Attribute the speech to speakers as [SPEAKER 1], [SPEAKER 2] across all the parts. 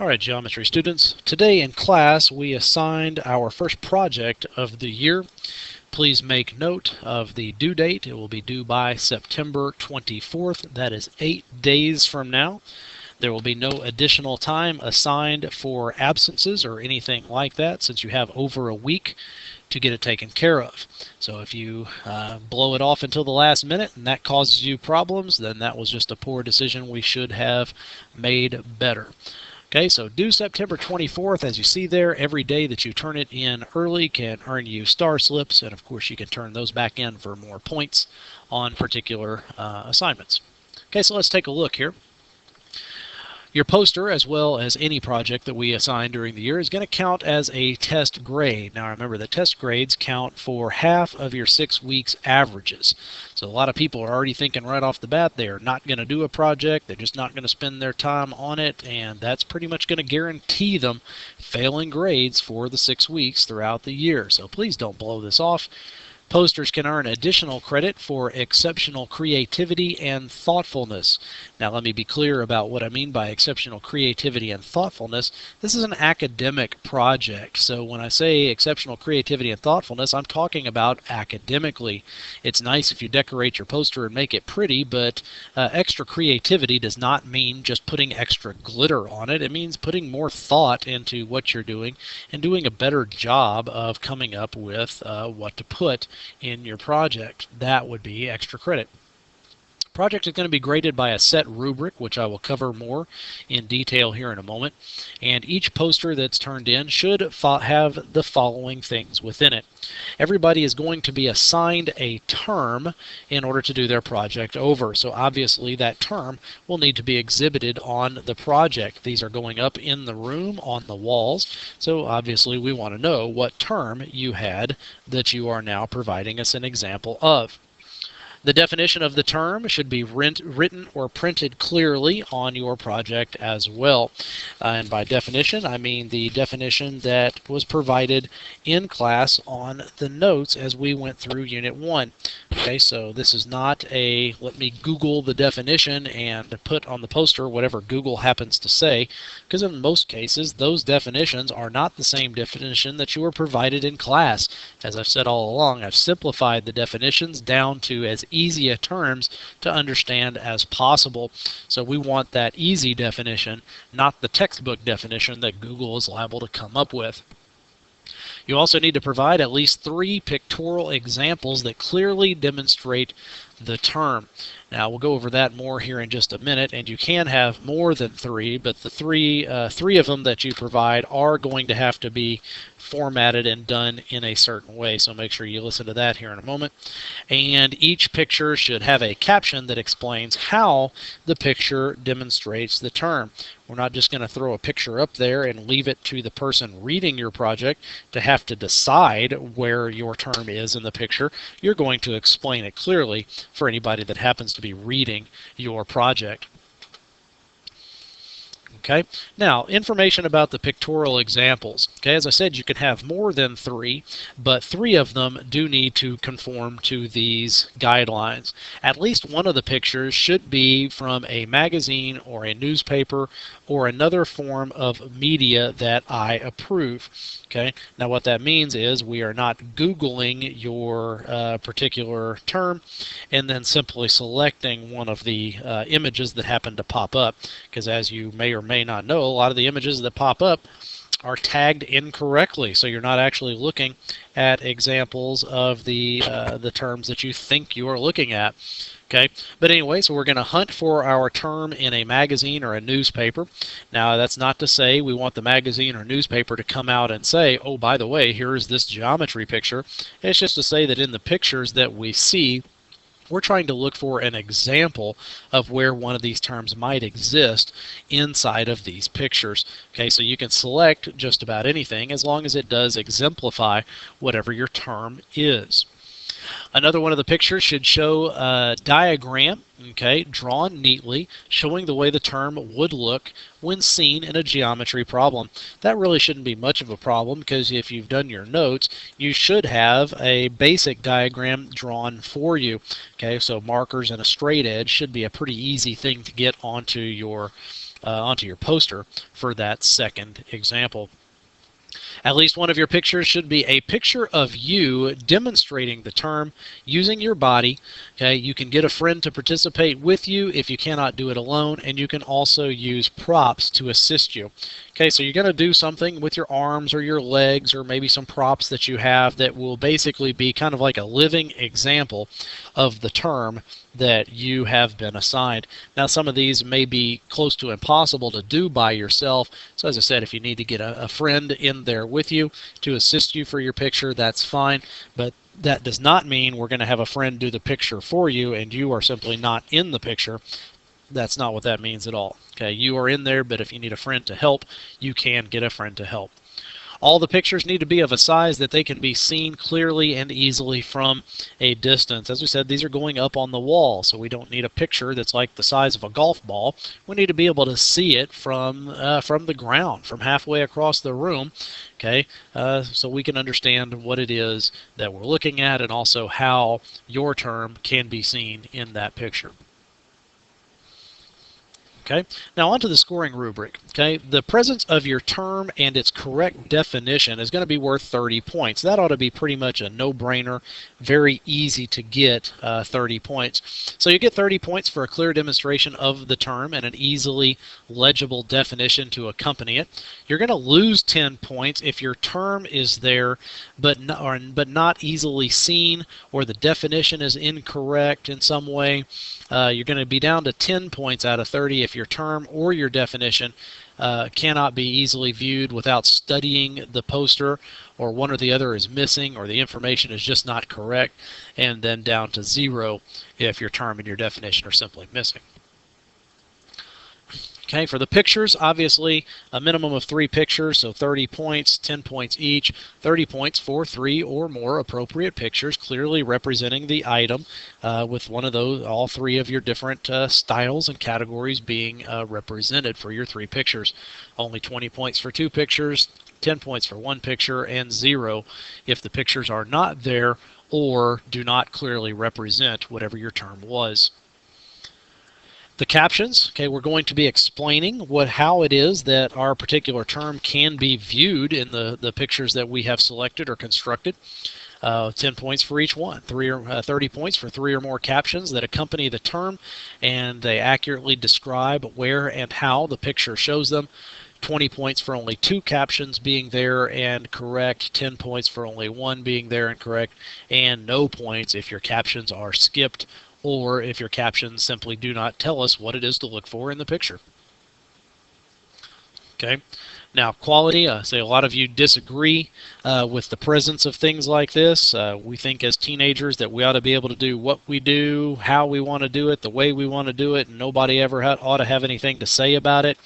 [SPEAKER 1] Alright, geometry students, today in class we assigned our first project of the year. Please make note of the due date. It will be due by September 24th. That is 8 days from now. There will be no additional time assigned for absences or anything like that since you have over a week to get it taken care of. So if you blow it off until the last minute and that causes you problems, then that was just a poor decision we should have made better. Okay, so due September 24th, as you see there, every day that you turn it in early can earn you star slips, and of course you can turn those back in for more points on particular assignments. Okay, so let's take a look here. Your poster, as well as any project that we assign during the year, is going to count as a test grade. Now remember that test grades count for half of your 6 weeks averages. So a lot of people are already thinking right off the bat they're not going to do a project, they're just not going to spend their time on it, and that's pretty much going to guarantee them failing grades for the 6 weeks throughout the year. So please don't blow this off. Posters can earn additional credit for exceptional creativity and thoughtfulness. Now let me be clear about what I mean by exceptional creativity and thoughtfulness. This is an academic project, so when I say exceptional creativity and thoughtfulness, I'm talking about academically. It's nice if you decorate your poster and make it pretty, but extra creativity does not mean just putting extra glitter on it. It means putting more thought into what you're doing and doing a better job of coming up with what to put in your project. That would be extra credit. Project is going to be graded by a set rubric, which I will cover more in detail here in a moment. And each poster that's turned in should have the following things within it. Everybody is going to be assigned a term in order to do their project over. So obviously that term will need to be exhibited on the project. These are going up in the room on the walls. So obviously we want to know what term you had that you are now providing us an example of. The definition of the term should be written or printed clearly on your project as well. And by definition, I mean the definition that was provided in class on the notes as we went through Unit 1. Okay, so this is not a let me Google the definition and put on the poster whatever Google happens to say, because in most cases those definitions are not the same definition that you were provided in class. As I've said all along, I've simplified the definitions down to as easy terms to understand as possible. So we want that easy definition, not the textbook definition that Google is liable to come up with. You also need to provide at least 3 pictorial examples that clearly demonstrate the term. Now we'll go over that more here in just a minute, and you can have more than 3, but the three of them that you provide are going to have to be formatted and done in a certain way, so make sure you listen to that here in a moment. And each picture should have a caption that explains how the picture demonstrates the term. We're not just going to throw a picture up there and leave it to the person reading your project to have to decide where your term is in the picture. You're going to explain it clearly for anybody that happens to be reading your project. Okay, now information about the pictorial examples. Okay, as I said, you can have more than 3, but 3 of them do need to conform to these guidelines. At least one of the pictures should be from a magazine or a newspaper or another form of media that I approve. Okay, now what that means is we are not Googling your particular term and then simply selecting one of the images that happen to pop up, because as you may or may not know, a lot of the images that pop up are tagged incorrectly, so you're not actually looking at examples of the terms that you think you are looking at. Okay, but anyway, so we're going to hunt for our term in a magazine or a newspaper. Now that's not to say we want the magazine or newspaper to come out and say, oh, by the way, here's this geometry picture. It's just to say that in the pictures that we see, we're trying to look for an example of where one of these terms might exist inside of these pictures. Okay, so you can select just about anything as long as it does exemplify whatever your term is. Another one of the pictures should show a diagram, okay, drawn neatly, showing the way the term would look when seen in a geometry problem. That really shouldn't be much of a problem, because if you've done your notes, you should have a basic diagram drawn for you. Okay, so markers and a straight edge should be a pretty easy thing to get onto your onto your poster for that second example. At least one of your pictures should be a picture of you demonstrating the term using your body. Okay, you can get a friend to participate with you if you cannot do it alone, and you can also use props to assist you. Okay, so you're going to do something with your arms or your legs or maybe some props that you have that will basically be kind of like a living example of the term that you have been assigned. Now, some of these may be close to impossible to do by yourself. So as I said, if you need to get a friend in there with you to assist you for your picture, that's fine. But that does not mean we're going to have a friend do the picture for you and you are simply not in the picture. That's not what that means at all. Okay, you are in there, but if you need a friend to help, you can get a friend to help. All the pictures need to be of a size that they can be seen clearly and easily from a distance. As we said, these are going up on the wall, so we don't need a picture that's like the size of a golf ball. We need to be able to see it from the ground, from halfway across the room, okay, so we can understand what it is that we're looking at and also how your term can be seen in that picture. Okay, now onto the scoring rubric. Okay, the presence of your term and its correct definition is going to be worth 30 points. That ought to be pretty much a no-brainer, very easy to get 30 points. So you get 30 points for a clear demonstration of the term and an easily legible definition to accompany it. You're going to lose 10 points if your term is there but not easily seen, or the definition is incorrect in some way. You're going to be down to 10 points out of 30 if your term or your definition cannot be easily viewed without studying the poster, or one or the other is missing, or the information is just not correct, and then down to 0 if your term and your definition are simply missing. Okay, for the pictures, obviously a minimum of 3 pictures, so 30 points, 10 points each, 30 points for 3 or more appropriate pictures, clearly representing the item, with one of those, all 3 of your different styles and categories being represented for your 3 pictures. Only 20 points for 2 pictures, 10 points for 1 picture, and 0 if the pictures are not there or do not clearly represent whatever your term was. The captions, okay, we're going to be explaining how it is that our particular term can be viewed in the pictures that we have selected or constructed. 10 points for each one, 30 points for 3 or more captions that accompany the term and they accurately describe where and how the picture shows them. 20 points for only 2 captions being there and correct, 10 points for only 1 being there and correct, and no points if your captions are skipped or if your captions simply do not tell us what it is to look for in the picture. Okay. Now, quality, say a lot of you disagree with the presence of things like this. We think as teenagers that we ought to be able to do what we do, how we want to do it, the way we want to do it, and nobody ever ought to have anything to say about it.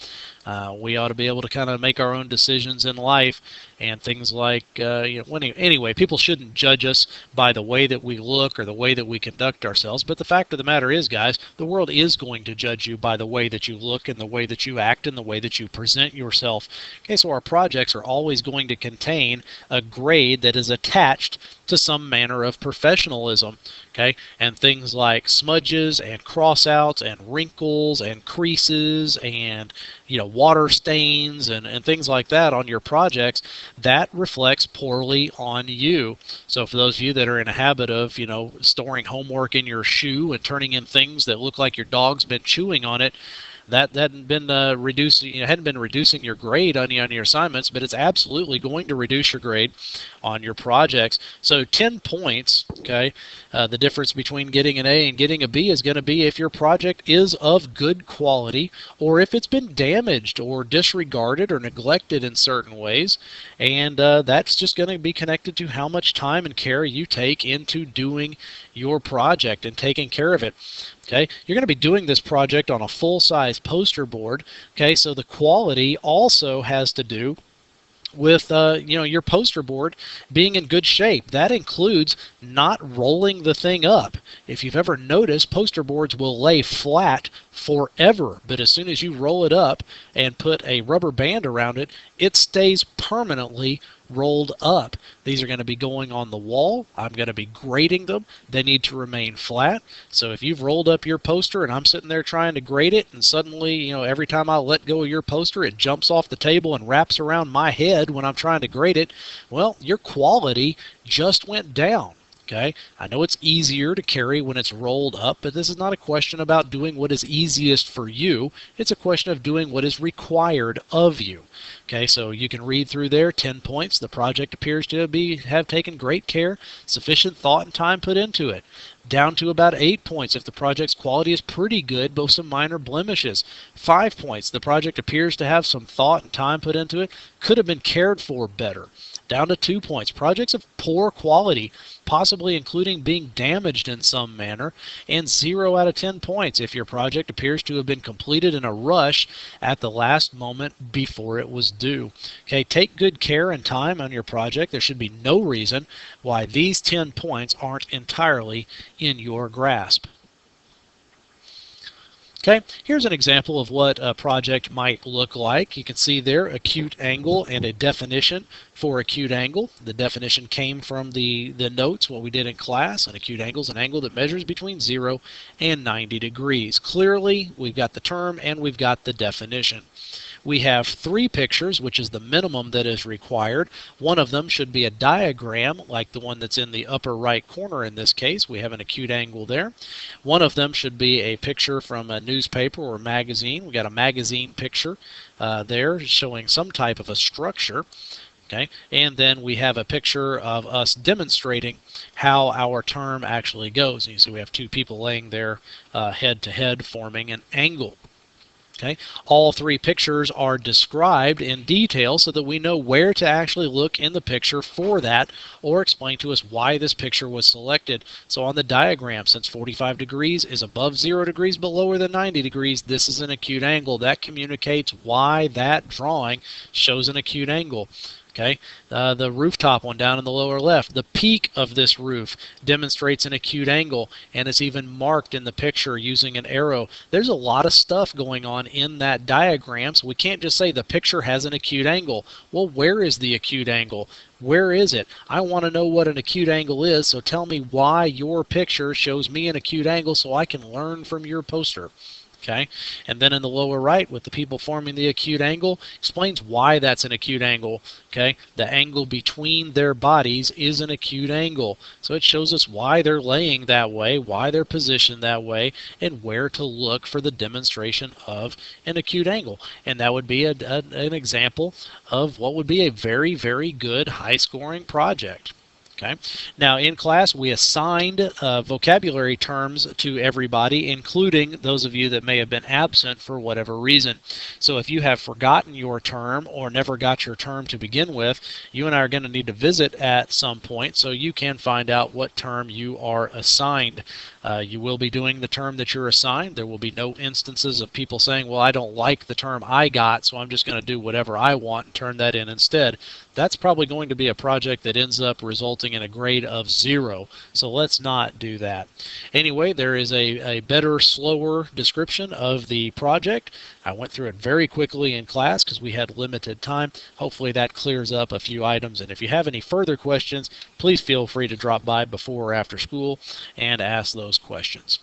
[SPEAKER 1] We ought to be able to kind of make our own decisions in life, and things like, anyway, people shouldn't judge us by the way that we look or the way that we conduct ourselves. But the fact of the matter is, guys, the world is going to judge you by the way that you look and the way that you act and the way that you present yourself. Okay, so our projects are always going to contain a grade that is attached to some manner of professionalism. Okay, and things like smudges and crossouts and wrinkles and creases and water stains and things like that on your projects, that reflects poorly on you. So for those of you that are in a habit of storing homework in your shoe and turning in things that look like your dog's been chewing on it, that hadn't been reducing your grade on your assignments, but it's absolutely going to reduce your grade on your projects. So 10 points, okay, the difference between getting an A and getting a B is going to be if your project is of good quality or if it's been damaged or disregarded or neglected in certain ways, and that's just going to be connected to how much time and care you take into doing your project and taking care of it. Okay, you're going to be doing this project on a full-size poster board. Okay, so the quality also has to do with your poster board being in good shape. That includes not rolling the thing up. If you've ever noticed, poster boards will lay flat forever, but as soon as you roll it up and put a rubber band around it, it stays permanently rolled up. These are going to be going on the wall. I'm going to be grading them. They need to remain flat. So if you've rolled up your poster and I'm sitting there trying to grade it, and suddenly, every time I let go of your poster, it jumps off the table and wraps around my head when I'm trying to grade it, well, your quality just went down. Okay, I know it's easier to carry when it's rolled up, but this is not a question about doing what is easiest for you. It's a question of doing what is required of you. Okay, so you can read through there, 10 points. The project appears to have taken great care, sufficient thought and time put into it. Down to about 8 points if the project's quality is pretty good, but with some minor blemishes. 5 points, the project appears to have some thought and time put into it, could have been cared for better. Down to 2 points, projects of poor quality, possibly including being damaged in some manner. And 0 out of 10 points if your project appears to have been completed in a rush at the last moment before it was due. Okay, take good care and time on your project. There should be no reason why these 10 points aren't entirely in your grasp. Okay, here's an example of what a project might look like. You can see there acute angle and a definition for acute angle. The definition came from the notes, what we did in class. An acute angle is an angle that measures between 0 and 90 degrees. Clearly, we've got the term and we've got the definition. We have 3 pictures, which is the minimum that is required. One of them should be a diagram, like the one that's in the upper right corner in this case. We have an acute angle there. One of them should be a picture from a newspaper or magazine. We got a magazine picture there showing some type of a structure. Okay, and then we have a picture of us demonstrating how our term actually goes. And you see we have 2 people laying there head to head forming an angle. Okay, all 3 pictures are described in detail so that we know where to actually look in the picture for that, or explain to us why this picture was selected. So on the diagram, since 45 degrees is above 0 degrees but lower than 90 degrees, this is an acute angle. That communicates why that drawing shows an acute angle. Okay, the rooftop one down in the lower left, the peak of this roof demonstrates an acute angle, and it's even marked in the picture using an arrow. There's a lot of stuff going on in that diagram, so we can't just say the picture has an acute angle. Well, where is the acute angle? Where is it? I want to know what an acute angle is, so tell me why your picture shows me an acute angle so I can learn from your poster. Okay, and then in the lower right with the people forming the acute angle explains why that's an acute angle. Okay, the angle between their bodies is an acute angle, so it shows us why they're laying that way, why they're positioned that way, and where to look for the demonstration of an acute angle. And that would be an example of what would be a very, very good high scoring project. Okay. Now in class we assigned vocabulary terms to everybody, including those of you that may have been absent for whatever reason. So if you have forgotten your term or never got your term to begin with, you and I are going to need to visit at some point so you can find out what term you are assigned. You will be doing the term that you're assigned. There will be no instances of people saying, well, I don't like the term I got, so I'm just going to do whatever I want and turn that in instead. That's probably going to be a project that ends up resulting in a grade of 0, so let's not do that. Anyway, there is a better, slower description of the project. I went through it very quickly in class because we had limited time. Hopefully that clears up a few items, and if you have any further questions, please feel free to drop by before or after school and ask those questions.